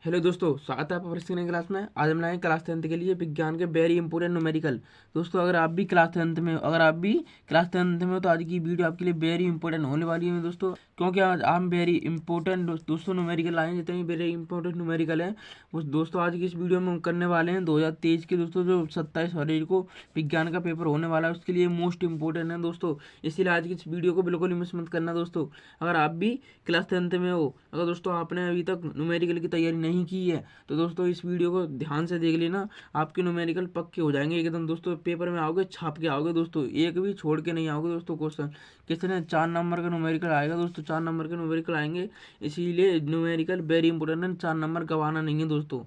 Hello दोस्तों, स्वागत है आपका फिर से नई क्लास में। आज हम लाए क्लास 10th के लिए विज्ञान के वेरी इंपोर्टेंट न्यूमेरिकल। दोस्तों अगर आप भी क्लास 10th में हो तो आज की वीडियो आपके लिए वेरी इंपॉर्टेंट होने वाली है दोस्तों, क्योंकि आज हम वेरी इंपॉर्टेंट दोस्तों न्यूमेरिकल लाए हैं। जितने भी वेरी इंपॉर्टेंट न्यूमेरिकल हैं वो दोस्तों आज की इस वीडियो में हम करने वाले हैं। 2023 के दोस्तों जो 27 फरवरी को विज्ञान का पेपर होने वाला है उसके लिए मोस्ट इंपॉर्टेंट है दोस्तों, इसीलिए आज की इस वीडियो को बिल्कुल ही मिस मत करना दोस्तों। अगर आप भी क्लास 10th में हो, अगर दोस्तों आपने अभी तक न्यूमेरिकल की तैयारी नहीं की है तो दोस्तों इस वीडियो को ध्यान से देख लेना, आपके न्यूमेरिकल पक्के हो जाएंगे एकदम दोस्तों। पेपर में आओगे छाप के आओगे दोस्तों, एक भी छोड़ के नहीं आओगे दोस्तों। क्वेश्चन कितने 4 नंबर का न्यूमेरिकल आएगा दोस्तों, 4 नंबर के न्यूमेरिकल आएंगे, इसीलिए न्यूमेरिकल वेरी इंपॉर्टेंट है। 4 नंबर गंवाना नहीं है दोस्तों।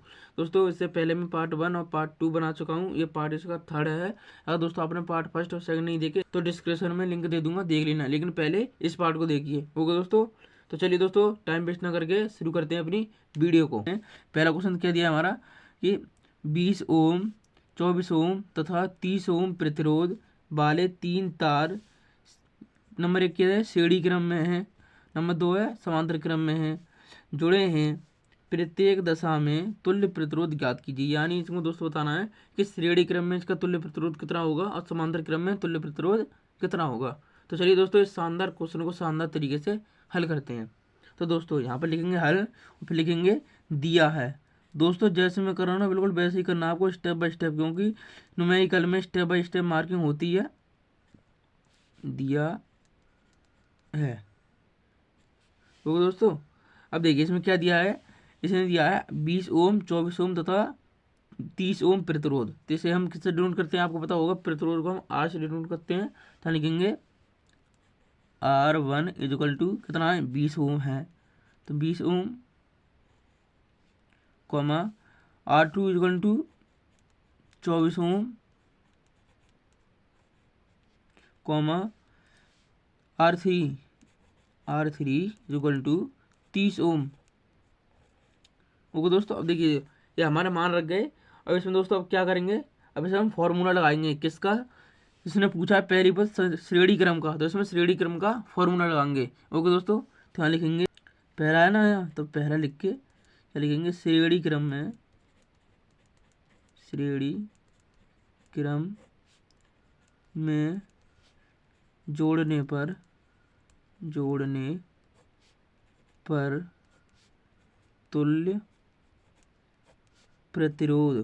इससे पहले मैं पार्ट 1 और पार्ट 2 बना चुका हूँ, ये पार्ट इसका 3rd है। अगर दोस्तों आपने पार्ट 1 और 2 नहीं देखे तो डिस्क्रिप्शन में लिंक दे दूंगा, देख लेना, लेकिन पहले इस पार्ट को देखिए। ओके दोस्तों, तो चलिए दोस्तों टाइम वेस्ट ना करके शुरू करते हैं अपनी वीडियो को। पहला क्वेश्चन क्या दिया हमारा कि 20 ओम, 24 ओम तथा 30 ओम प्रतिरोध वाले 3 तार नंबर 1 क्या है, श्रेणी क्रम में है। नंबर 2 है समांतर क्रम में है, जुड़े हैं। प्रत्येक दशा में तुल्य प्रतिरोध ज्ञात कीजिए। यानी इसको दोस्तों बताना है कि श्रेणी क्रम में इसका तुल्य प्रतिरोध कितना होगा और समांतर क्रम में तुल्य प्रतिरोध कितना होगा। तो चलिए दोस्तों इस शानदार क्वेश्चन को शानदार तरीके से हल करते हैं। तो दोस्तों यहाँ पर लिखेंगे हल, फिर लिखेंगे दिया है। दोस्तों जैसे मैं कर रहा हूँ ना बिल्कुल वैसे ही करना आपको, स्टेप बाय स्टेप, क्योंकि न्यूमेरिकल में स्टेप बाय स्टेप मार्किंग होती है। दिया है तो दोस्तों अब देखिए इसमें क्या दिया है। इसने दिया है 20 ओम, 24 ओम तथा 30 ओम प्रतिरोध। तो इसे हम किससे डिनोट करते हैं आपको पता होगा, प्रतिरोध को हम आर से डिनोट करते हैं। तो लिखेंगे R1 इजिकल टू कितना है, 20 ओम है, तो 20 ohm, comma R2 equal to 24 ohm, comma R3 equal to 30 ohm. Okay दोस्तों, अब देखिए ये हमारे मान रख गए। अब इसमें दोस्तों अब क्या करेंगे, अब इसे हम फॉर्मूला लगाएंगे। किसका, इसने पूछा है पहली पर श्रेणी क्रम का, तो इसमें श्रेणी क्रम का फॉर्मूला लगाएंगे। ओके दोस्तों, तो यहाँ लिखेंगे पहला है ना यहाँ, तो पहला लिख के लिखेंगे श्रेणी क्रम में जोड़ने पर तुल्य प्रतिरोध।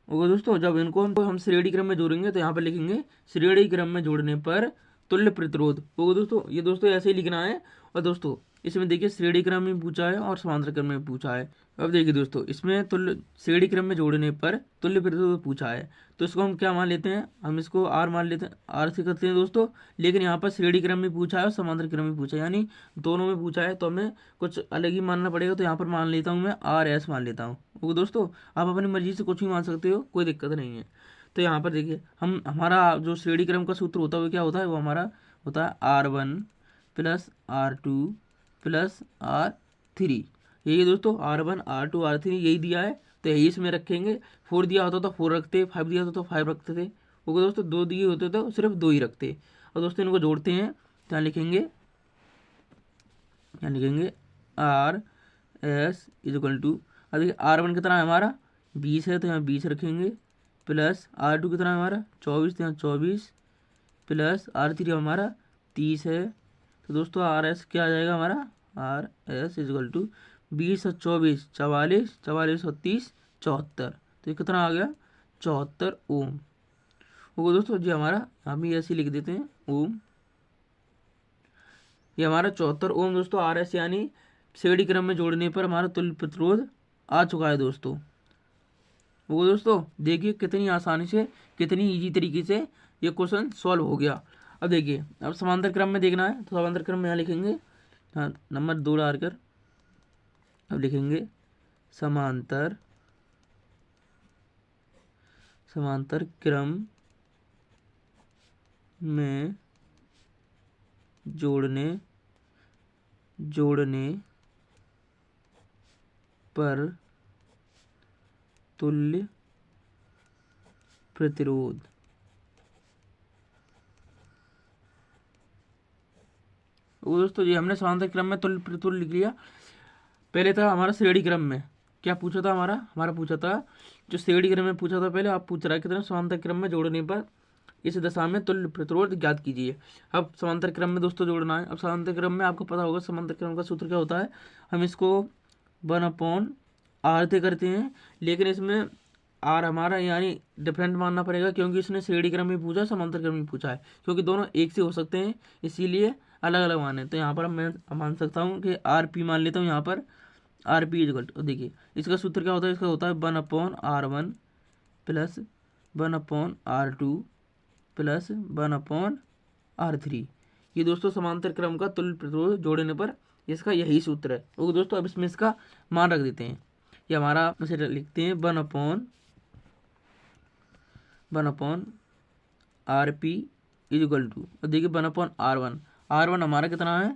ओके दोस्तों, जब इनको हम श्रेणी क्रम में जोड़ेंगे तो यहाँ पर लिखेंगे श्रेणी क्रम में जोड़ने पर तुल्य प्रतिरोध। ओके दोस्तों, ये दोस्तों ऐसे ही लिखना है। और दोस्तों इसमें देखिए श्रेणी क्रम में पूछा है और समांतर क्रम में पूछा है। अब देखिए दोस्तों इसमें तुल्य श्रेणी क्रम में जोड़ने पर तुल्य प्रतिरोध पूछा है, तो इसको हम क्या मान लेते हैं, हम इसको आर मान लेते हैं, आर से करते हैं दोस्तों। लेकिन यहाँ पर श्रेणी क्रम में पूछा है और समांतर क्रम में पूछा है, यानी दोनों में पूछा है, तो हमें कुछ अलग ही मानना पड़ेगा। तो यहाँ पर मान लेता हूँ मैं RS मान लेता हूँ। ओके दोस्तों, आप अपनी मर्जी से कुछ भी मान सकते हो, कोई दिक्कत नहीं है। तो यहाँ पर देखिए हमारा जो श्रेणी क्रम का सूत्र होता है वो क्या होता है, वो हमारा होता है R1 plus R2 plus R3। यही है दोस्तों, R1 R2 R3 यही दिया है, तो यही इसमें रखेंगे। 4 दिया होता तो 4 रखते, 5 दिया होता तो 5 रखते थे। ओके दोस्तों, 2 दिए होते तो सिर्फ 2 ही रखते। और दोस्तों इनको जोड़ते हैं, यहाँ लिखेंगे आर एस इजिकल टू, अब देखिए R1 कितना है हमारा 20 है, तो यहाँ 20 रखेंगे, प्लस R2 कितना है हमारा 24, तो यहाँ 24, प्लस R3 हमारा 30 है। तो दोस्तों RS क्या आ जाएगा हमारा, RS इजिकल टू 20 और 24 44, 44 और 30 74, तो ये कितना आ गया 74 ओम। वो दोस्तों जी हमारा हम भी ऐसे लिख देते हैं ओम, ये हमारा 74 ओम दोस्तों RS, यानी श्रेणी क्रम में जोड़ने पर हमारा तुल्य प्रतिरोध आ चुका है दोस्तों। वो दोस्तों देखिए कितनी आसानी से, कितनी इजी तरीके से ये क्वेश्चन सॉल्व हो गया। अब देखिए अब समांतर क्रम में देखना है, तो समांतर क्रम में यहाँ लिखेंगे, हाँ नंबर 2 डालकर अब लिखेंगे समांतर क्रम में जोड़ने पर तुल्य प्रतिरोध। वो दोस्तों ये हमने समांतर क्रम में तुल्य प्रतिरोध लिख लिया। पहले था हमारा श्रेणी क्रम में, क्या पूछा था हमारा पूछा था जो श्रेणी क्रम में पूछा था पहले, आप पूछ रहा है कितना समांतर क्रम में जोड़ने पर इस दशा में तुल्य प्रतिरोध ज्ञात कीजिए। अब समांतर क्रम में दोस्तों जोड़ना है। अब समांतर क्रम में आपको पता होगा समांतर क्रम का सूत्र क्या होता है, हम इसको 1/r से करते हैं, लेकिन इसमें आर हमारा यानी डिफरेंट मानना पड़ेगा क्योंकि इसने श्रेणी क्रम में पूछा समांतर क्रम में पूछा है, क्योंकि दोनों एक से हो सकते हैं इसीलिए अलग अलग माने। तो यहाँ पर मैं मान सकता हूँ कि आर पी मान लेता हूँ यहाँ पर आर पी इजकल टू, देखिए इसका सूत्र क्या होता है, इसका होता है 1/r1 plus 1/r2 plus 1/r3। ये दोस्तों समांतर क्रम का तुल्य प्रतिरोध जोड़ने पर इसका यही सूत्र है। वो दोस्तों अब इसमें इसका मान रख देते हैं, ये हमारा इसे लिखते हैं 1/r/p इजकल टू, और देखिए 1/r1, r1 हमारा कितना है,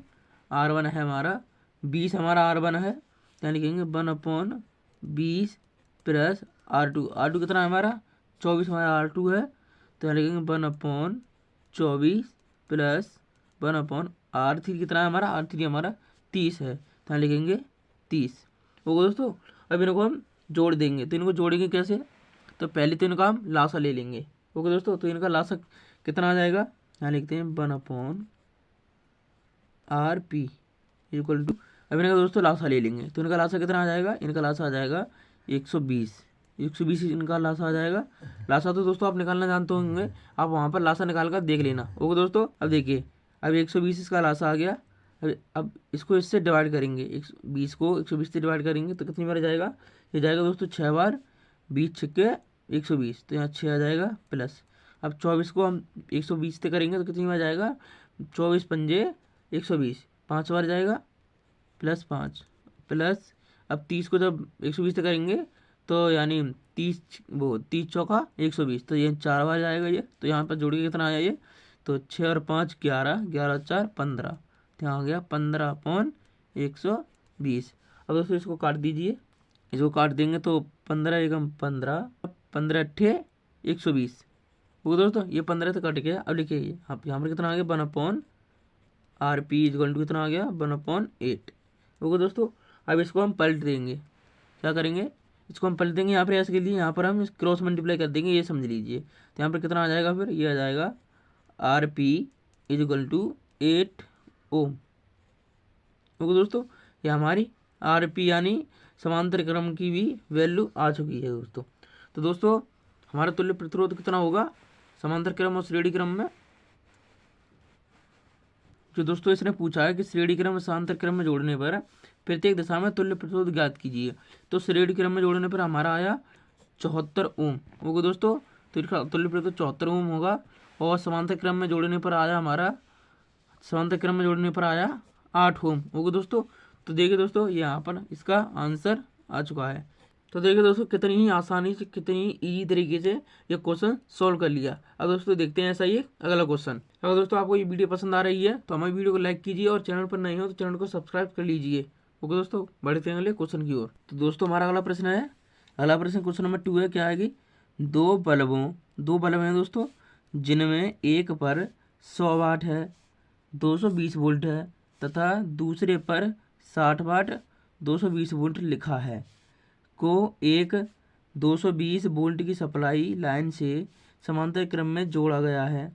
r1 है हमारा 20, हमारा r1 है, यानी लिखेंगे 1/20 प्लस r2 कितना है हमारा 24, हमारा r2 है, तो यहाँ लिखेंगे 1/24 प्लस 1/r3 कितना है हमारा, r3 हमारा 30 है, तो यहाँ लिखेंगे 30। ओके दोस्तों, अब इनको हम जोड़ देंगे, तो इनको जोड़ेंगे कैसे, तो पहले तो इनका हम लासा ले लेंगे। ओके दोस्तों, तो इनका लासा कितना आ जाएगा, यहाँ लिखते हैं 1/r/p इक्वल टू, अब इनका दोस्तों लासा ले लेंगे, तो इनका लासा कितना आ जाएगा, इनका लासा आ जाएगा 120 इनका लासा आ जाएगा। लासा तो दोस्तों आप निकालना जानते होंगे, आप वहाँ पर लासा निकाल कर देख लेना। ओके दोस्तों, अब देखिए अब 120 इसका लासा आ गया। अब इसको इससे डिवाइड करेंगे, 120 को 120 से डिवाइड करेंगे तो कितनी बार जाएगा, ये जाएगा दोस्तों 6 बार, 20 छक्के 120, तो यहाँ 6 आ जाएगा प्लस। अब 24 को हम 120 से करेंगे तो कितनी बार जाएगा, 24 पंजे 120, 5 बार जाएगा प्लस 5 प्लस। अब 30 को जब 120 से करेंगे तो यानी 30 चौका 120, तो ये 4 बार जाएगा ये, तो यहाँ पर जोड़ के कितना आया ये, तो 6 और 5 11, 11 4 15, तो यहाँ आ गया 15/120। अब दोस्तों इसको काट दीजिए, इसको काट देंगे तो 15 एकम 15, 15 अट्ठे 120। वो दोस्तों ये 15 से कट गया। अब लिखिए आप यहाँ पर कितना आ गया 1/r/p इक्वल टू कितना आ गया 1/8। ओके दोस्तों, अब इसको हम पलट देंगे, क्या करेंगे, इसको हम पलट देंगे यहाँ पर ऐसे के लिए, यहाँ पर हम क्रॉस मल्टीप्लाई कर देंगे, ये समझ लीजिए। तो यहाँ पर कितना आ जाएगा, फिर ये आ जाएगा r/p equal to 8 Om. Okay दोस्तों, ये हमारी r/p यानी समांतर क्रम की भी वैल्यू आ चुकी है दोस्तों। तो दोस्तों हमारा तुल्य प्रतिरोध कितना होगा समांतर क्रम और श्रेणी क्रम में, जो दोस्तों इसने पूछा है कि श्रेणी क्रम और समांतर क्रम में जोड़ने पर प्रत्येक दशा में तुल्य प्रतिरोध ज्ञात कीजिए। तो श्रेणी क्रम में जोड़ने पर हमारा आया 74 ओम। ओके दोस्तों, तो इसका तुल्य प्रतिरोध 74 ओम होगा, और समांतर क्रम में जोड़ने पर आया 8 ओम। ओके दोस्तों, तो देखिए दोस्तों यहाँ पर इसका आंसर आ चुका है। तो देखिए दोस्तों कितनी ही आसानी से, कितनी ईजी तरीके से ये क्वेश्चन सॉल्व कर लिया। अब दोस्तों देखते हैं ऐसा ही अगला क्वेश्चन। अगर दोस्तों आपको ये वीडियो पसंद आ रही है तो हमारी वीडियो को लाइक कीजिए, और चैनल पर नहीं हो तो चैनल को सब्सक्राइब कर लीजिए। ओके दोस्तों, बढ़ते हैं अगले क्वेश्चन की ओर। तो दोस्तों हमारा अगला प्रश्न है, अगला प्रश्न क्वेश्चन नंबर 2 है, क्या आएगी, दो बल्ब हैं दोस्तों जिनमें एक पर 100 वाट है, 220 वोल्ट है, तथा दूसरे पर 60 वाट 220 वोल्ट लिखा है, को एक 220 वोल्ट की सप्लाई लाइन से समांतर क्रम में जोड़ा गया है।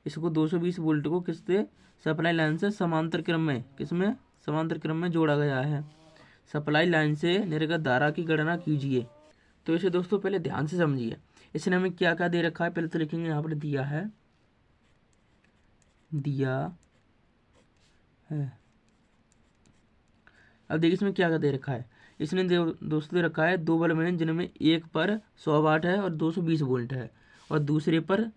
इसको 220 वोल्ट को किससे, सप्लाई लाइन से समांतर क्रम में, किसमें, समांतर क्रम में जोड़ा गया है। सप्लाई लाइन से निर्गत धारा की गणना कीजिए। तो इसे दोस्तों पहले ध्यान से समझिए, इसने हमें क्या क्या दे रखा है, पहले तो लिखेंगे यहाँ पर दिया है अब देखिए इसमें क्या क्या दे रखा है, इसने दोस्तों दे रखा है दो बल्ब हैं जिनमें एक पर 100 वाट है और 220 वोल्ट है, और दूसरे पर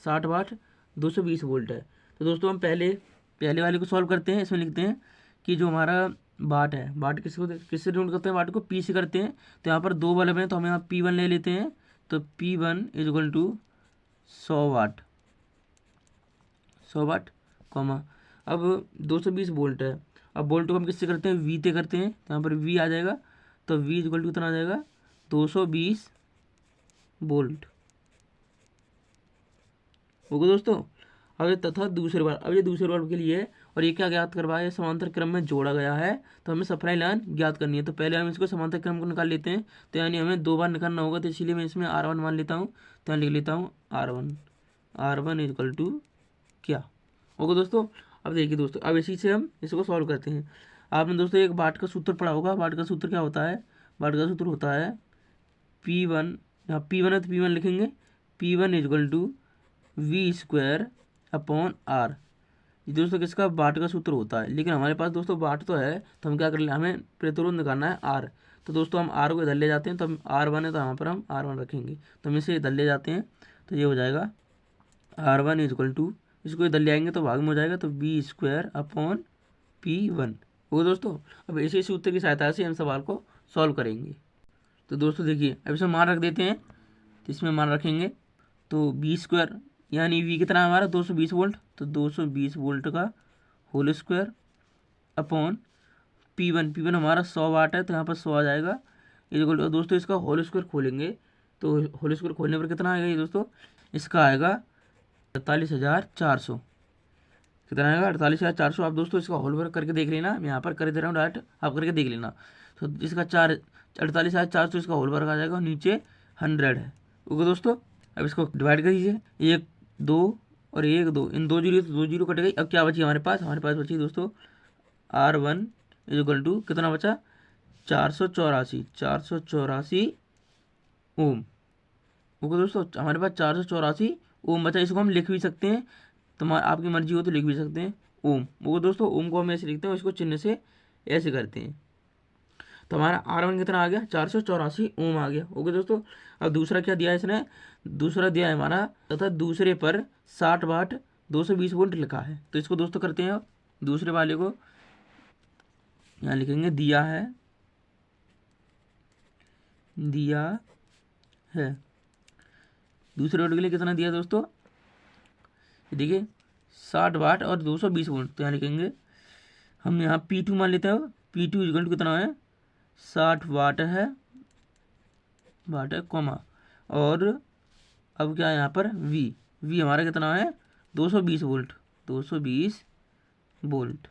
60 वाट 220 वोल्ट है। तो दोस्तों हम पहले वाले को सॉल्व करते हैं। इसमें लिखते हैं कि जो हमारा वाट है, वाट किससे डिनोट करते हैं, वाट को पी से करते हैं। तो यहाँ पर दो बल्ब हैं तो हम यहाँ P1 ले लेते हैं, तो P1 equal to 100 watt comma, अब 220 वोल्ट है। अब वोल्ट को हम किससे करते हैं, V से करते हैं, तो यहाँ पर V आ जाएगा, तो V इक्वल टू कितना आ जाएगा 220 वोल्ट। ओके दोस्तों, अब तथा दूसरे बार, अब ये दूसरे बार के लिए है, और ये क्या ज्ञात करवाया है, समांतर क्रम में जोड़ा गया है, तो हमें सप्लाई लाइन ज्ञात करनी है। तो पहले हम इसको समांतर क्रम को निकाल लेते हैं, तो यानी हमें 2 बार निकालना होगा, तो इसीलिए मैं इसमें R1 मान लेता हूँ। तो यहाँ लिख लेता हूँ R1 इक्वल टू क्या। ओके दोस्तों, अब देखिए दोस्तों, अब इसी से हम इसको सॉल्व करते हैं। आपने दोस्तों एक वाट का सूत्र पढ़ा होगा। वाट का सूत्र क्या होता है, वाट का सूत्र होता है P1, यहाँ P1 है तो P1 लिखेंगे, P1 equal to V² upon R। ये दोस्तों किसका, वाट का सूत्र होता है। लेकिन हमारे पास दोस्तों वाट तो है, तो हम क्या कर ले, हमें प्रतिरोध निकालना है R। तो दोस्तों हम R को इधर ले जाते हैं, तो हम R1 है तो यहाँ पर हम R1 रखेंगे, तो हम इसे इधर ले जाते हैं, तो ये हो जाएगा R1 इक्वल टू, इसको इधर ले आएंगे तो भाग में हो जाएगा, तो V² अपॉन P1। वो दोस्तों अब इसी सूत्र की सहायता से हम सवाल को सॉल्व करेंगे। तो दोस्तों देखिए, अब इसमें मान रख देते हैं, तो इसमें मान रखेंगे, तो V² यानी V कितना है हमारा 220 वोल्ट, तो 220 वोल्ट का होल स्क्वायर अपॉन P1 हमारा 100 वाट है, तो यहाँ पर 100 आ जाएगा। इक्वल टू दोस्तों इसका होल स्क्वायर खोलेंगे, तो होल स्क्वायर खोलने पर कितना आएगा ये दोस्तों, इसका आएगा 48,400। कितना आएगा 48,400। आप दोस्तों इसका होल वर्क करके देख लेना, मैं यहाँ पर कर दे रहा हूँ डायरेक्ट, आप करके देख लेना। तो इसका 48,400 इसका होल वर्क आ जाएगा, और नीचे 100 है। ओके दोस्तों, अब इसको डिवाइड कर दीजिए, 1 2 और 1 2, इन 2 जीरो तो 2 जीरो कट गई। अब क्या बची हमारे पास बची दोस्तों R1 इक्वल टू कितना बचा, 484 ओम। ओके दोस्तों, हमारे पास 484 ओम बचा। इसको हम लिख भी सकते हैं, तो आपकी मर्जी हो तो लिख भी सकते हैं ओम। वो दोस्तों ओम को हम ऐसे लिखते हैं, इसको चिन्ह से ऐसे करते हैं, तो हमारा R1 कितना आ गया, 484 ओम आ गया। ओके दोस्तों, अब दूसरा क्या दिया है इसने, दूसरा दिया है हमारा, तथा दूसरे पर 60 वाट 220 वोल्ट लिखा है। तो इसको दोस्तों करते हैं, दूसरे वाले को यहाँ लिखेंगे, दिया है दूसरे वाले के लिए कितना दिया दोस्तों, देखिए 60 वाट और 220 वोल्ट। तो यहाँ लिखेंगे, हम यहाँ P2 मान लेते हैं। P2 इक्वल टू कितना है, 60 वाट है कॉमा, और अब क्या है यहाँ पर V हमारा कितना है 220 वोल्ट।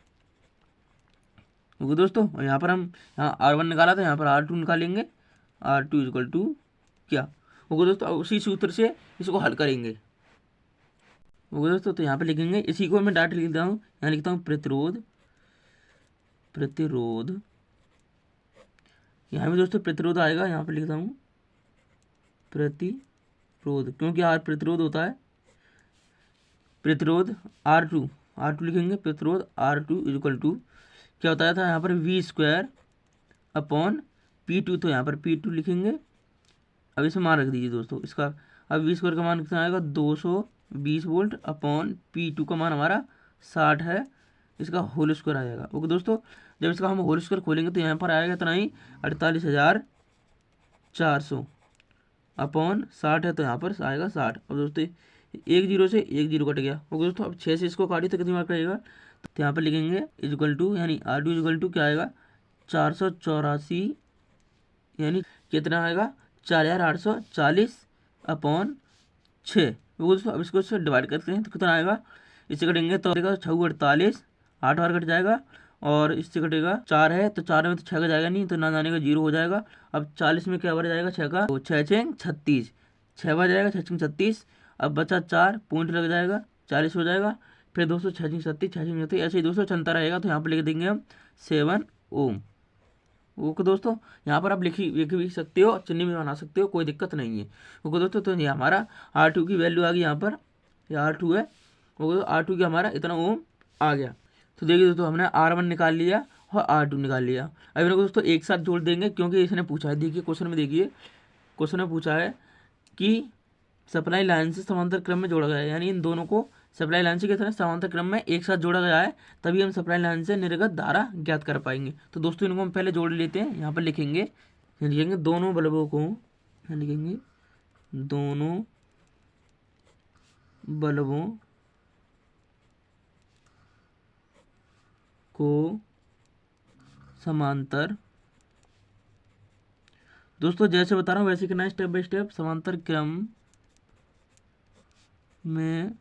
ओके दोस्तों, और यहाँ पर हम यहाँ R1 निकाला था, यहाँ पर R2 निकालेंगे, R2 इक्वल टू क्या। ओके दोस्तों, उसी सूत्र से इसको हल करेंगे। ओके दोस्तों, तो यहाँ पे लिखेंगे, इसी को मैं डायरेक्ट लिखता हूँ, यहाँ लिखता हूँ प्रतिरोध, यहाँ भी दोस्तों प्रतिरोध आएगा, यहाँ पे लिखता हूँ प्रतिरोध, क्योंकि R प्रतिरोध होता है, प्रतिरोध R2 लिखेंगे, प्रतिरोध R2 इक्वल टू क्या होता था यहाँ पर V² अपॉन P2, तो यहाँ पर P2 लिखेंगे। अब इसमें मान रख दीजिए दोस्तों इसका, अब V² का मान कितना आएगा 220 वोल्ट अपॉन P2 का मान हमारा 60 है, इसका होल स्क्वायर आ जाएगा। ओके दोस्तों, जब इसका हम होल स्क्वायर खोलेंगे तो यहाँ पर आएगा इतना ही 48,400 अपॉन 60 है, तो यहाँ पर आएगा 60। अब दोस्तों 1 जीरो से 1 जीरो कट गया। ओके दोस्तों, अब 6 से इसको काटिए तो कितनी बार कटेगा, तो यहाँ पर लिखेंगे इक्वल टू, यानी R2 इक्वल टू क्या आएगा 484, यानी कितना आएगा 4,840 अपॉन 6। वो दोस्तों अब इसको इससे डिवाइड करते हैं तो कितना आएगा, इससे कटेंगे तो आएगा 6 48, 8 बार कट जाएगा, और इससे कटेगा 4 है, तो 4 में तो 6 का जाएगा नहीं, तो ना जाने का 0 हो जाएगा। अब 40 में क्या बार जाएगा 6 का, तो 6 6 36, 6 बार जाएगा 6 6 36। अब बचा 4 पॉइंट लग जाएगा, 40 हो जाएगा। फिर दोस्तों 6 6 36, 6 6 36, ऐसे ही दोस्तों चलता रहेगा। तो यहाँ पर लिख देंगे हम 7 ओम। ओके दोस्तों, यहाँ पर आप लिख भी सकते हो, चिन्ह भी बना सकते हो, कोई दिक्कत नहीं है। ओके दोस्तों, तो ये हमारा R2 की वैल्यू आ गई, यहाँ पर ये R2 है। ओके, तो R2 की हमारा इतना ओम आ गया। तो देखिए दोस्तों, हमने R1 निकाल लिया और R2 निकाल लिया। अब इनको दोस्तों एक साथ जोड़ देंगे, क्योंकि इसने पूछा है, देखिए क्वेश्चन में, देखिए क्वेश्चन में पूछा है कि सप्लाई लाइन से समांतर क्रम में जोड़ा गया है, यानी इन दोनों को सप्लाई लाइन से किस तरह समांतर क्रम में एक साथ जोड़ा गया है, तभी हम सप्लाई लाइन से निर्गत धारा ज्ञात कर पाएंगे। तो दोस्तों इनको हम पहले जोड़ लेते हैं। यहाँ पर लिखेंगे दोनों बल्बों को, लिखेंगे दोनों बल्बों को समांतर, दोस्तों जैसे बता रहा हूँ वैसे करना है, स्टेप बाय स्टेप, समांतर क्रम में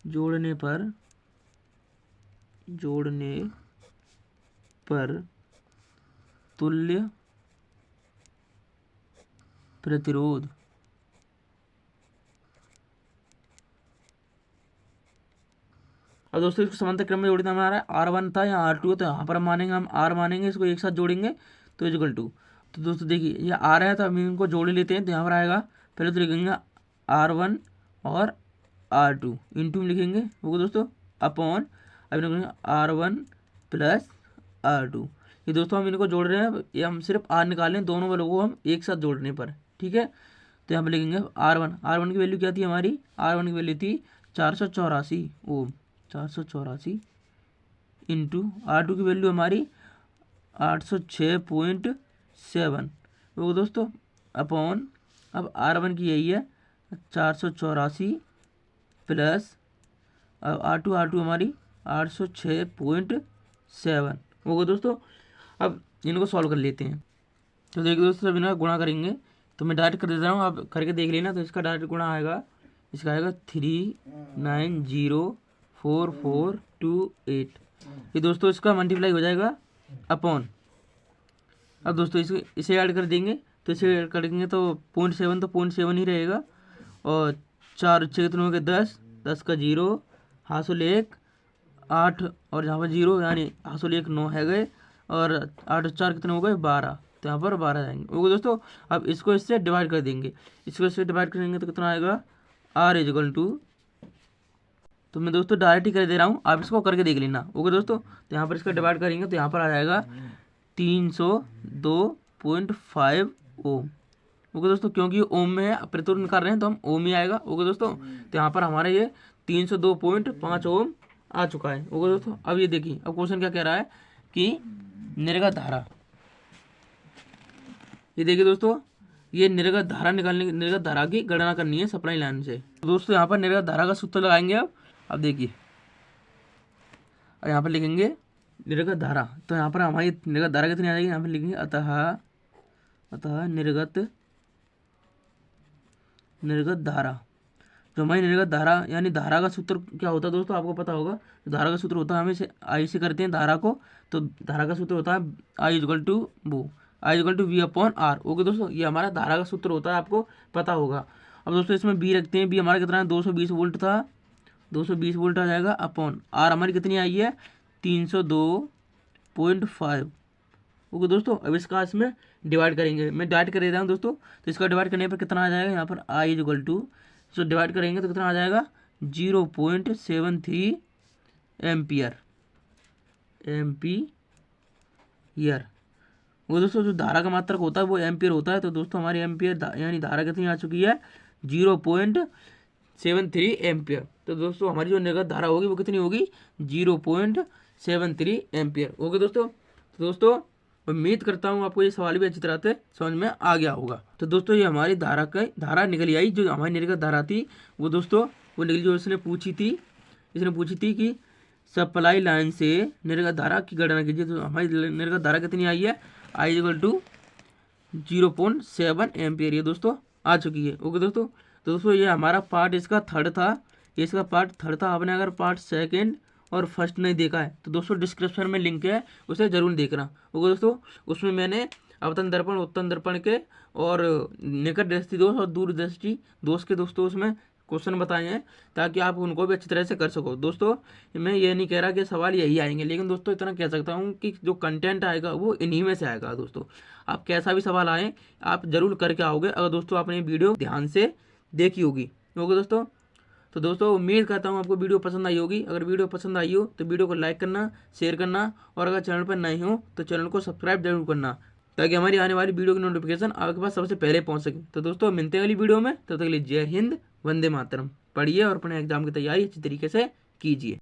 जोड़ने पर जोड़ने पर तुल्य प्रतिरोध अब दोस्तों इसको समांतर क्रम में जोड़ना हमारा R1 था या R2 तो यहाँ पर हम मानेंगे, हम R मानेंगे, इसको एक साथ जोड़ेंगे तो इक्वल टू। तो दोस्तों देखिए ये R है तो हम इनको जोड़ लेते हैं। तो यहाँ पर आएगा, पहले तो लिखेंगे R1 और R2 इंटू में लिखेंगे वो दोस्तों अपॉन, अब लिखेंगे R1 प्लस R2। ये दोस्तों हम इनको जोड़ रहे हैं, ये हम सिर्फ R निकालें दोनों वालों को हम एक साथ जोड़ने पर, ठीक है। तो यहाँ पर लिखेंगे R1 की वैल्यू क्या थी हमारी, R1 की वैल्यू थी 484 ओम, 484 इंटू R2 की वैल्यू हमारी 806.7 वो दोस्तों अपॉन, अब R1 की यही है 484 प्लस अब R2 हमारी 806.7 वो दोस्तों। अब इनको सॉल्व कर लेते हैं। तो देखिए दोस्तों सब इनको गुणा करेंगे, तो मैं डायरेक्ट कर देता हूँ, आप करके देख लेना। तो इसका डायरेक्ट गुणा आएगा, इसका आएगा 3904428। ये दोस्तों इसका मल्टीप्लाई हो जाएगा अपॉन, अब दोस्तों इसे ऐड कर देंगे, तो इसे ऐड करेंगे तो 0.7 तो 0.7 ही रहेगा, और 4 6 कितने हो गए 10, 10 का 0, हासुल 1 8 और यहाँ पर 0 यानी हासुल 1 9 है गए, और 8 4 कितने हो गए 12, तो यहाँ पर 12 जाएंगे ओके दोस्तों। अब इसको इससे डिवाइड कर देंगे, इसको इससे डिवाइड करेंगे तो कितना आएगा R इक्वल टू, तो मैं दोस्तों डायरेक्ट ही कर दे रहा हूँ, आप इसको करके देख लेना ओके दोस्तों। तो यहाँ पर इसका डिवाइड करेंगे तो यहाँ पर आ जाएगा 302.5 ओम ओके दोस्तों, क्योंकि ओम में है प्रतिरोध निकाल रहे हैं तो हम ओम ही आएगा ओके दोस्तों। तो यहाँ पर हमारा ये 302.5 ओम आ चुका है ओके दोस्तों। अब ये देखिए, अब क्वेश्चन क्या कह रहा है कि निर्गत धारा, ये देखिए दोस्तों, ये निर्गत धारा निकालने, निर्गत धारा की गणना करनी है सप्लाई लाइन से। तो दोस्तों यहाँ पर निर्गत धारा का सूत्र लगाएंगे। अब देखिए, और यहाँ पर लिखेंगे निर्गत धारा, तो यहाँ पर हमारी निर्गत धारा कितनी आ जाएगी, यहाँ पर लिखेंगे अतः निर्गत धारा, जो हमारी निर्गत धारा यानी धारा का सूत्र क्या होता है दोस्तों, आपको पता होगा। तो धारा का सूत्र होता है, हमें आई से करते हैं धारा को, तो धारा का सूत्र होता है I equal to V upon R okay दोस्तों। ये हमारा धारा का सूत्र होता है, आपको पता होगा। अब दोस्तों इसमें बी रखते हैं, बी हमारा कितना है 220 वोल्ट था, 220 वोल्ट आ जाएगा अपॉन R हमारी कितनी आई है 302.5 ओके दोस्तों। अब इसका इसमें डिवाइड करेंगे, मैं डिवाइड कर देता हूँ दोस्तों। तो इसका डिवाइड करने पर कितना आ जाएगा, यहाँ पर I इक्वल टू, इसको डिवाइड करेंगे तो कितना आ जाएगा 0.73 एम्पियर वो दोस्तों। जो धारा का मात्रक होता है वो एम्पियर होता है। तो दोस्तों हमारी एम्पियर यानी धारा कितनी आ चुकी है 0.73 एम्पियर। तो दोस्तों हमारी जो निर्गत धारा होगी वो कितनी होगी 0.73 एम्पियर ओके दोस्तों। तो दोस्तों उम्मीद करता हूँ आपको ये सवाल भी अच्छी तरह से समझ में आ गया होगा। तो दोस्तों ये हमारी धारा निकली आई, जो हमारी निर्गत धारा थी वो दोस्तों वो निकली, जो इसने पूछी थी कि सप्लाई लाइन से निर्गत धारा की गणना कीजिए। तो हमारी निर्गत धारा कितनी आई है I इक्वल टू 0.7 एम्पियर ये दोस्तों आ चुकी है ओके दोस्तों। तो दोस्तों ये हमारा पार्ट इसका थर्ड था, ये इसका पार्ट थर्ड था। आपने अगर पार्ट सेकंड और फर्स्ट नहीं देखा है तो दोस्तों डिस्क्रिप्शन में लिंक है, उसे जरूर देखना ओके दोस्तों। उसमें मैंने अवतन दर्पण उत्तन दर्पण के और निकट दृष्टि दोष और दूर दृष्टि दोष के दोस्तों उसमें क्वेश्चन बताए हैं, ताकि आप उनको भी अच्छी तरह से कर सको दोस्तों। मैं ये नहीं कह रहा कि सवाल यही आएंगे, लेकिन दोस्तों इतना कह सकता हूँ कि जो कंटेंट आएगा वो इन्हीं में से आएगा दोस्तों। आप कैसा भी सवाल आए आप जरूर करके आओगे, अगर दोस्तों आपने वीडियो ध्यान से देखी होगी ओके दोस्तों। तो दोस्तों उम्मीद करता हूँ आपको वीडियो पसंद आई होगी। अगर वीडियो पसंद आई हो तो वीडियो को लाइक करना, शेयर करना, और अगर चैनल पर नए हो तो चैनल को सब्सक्राइब जरूर करना, ताकि हमारी आने वाली वीडियो की नोटिफिकेशन आपके पास सबसे पहले पहुंच सके। तो दोस्तों मिलते हैं अगली वीडियो में, तब तक के लिए जय हिंद, वंदे मातरम। पढ़िए और अपने एग्जाम की तैयारी अच्छी तरीके से कीजिए।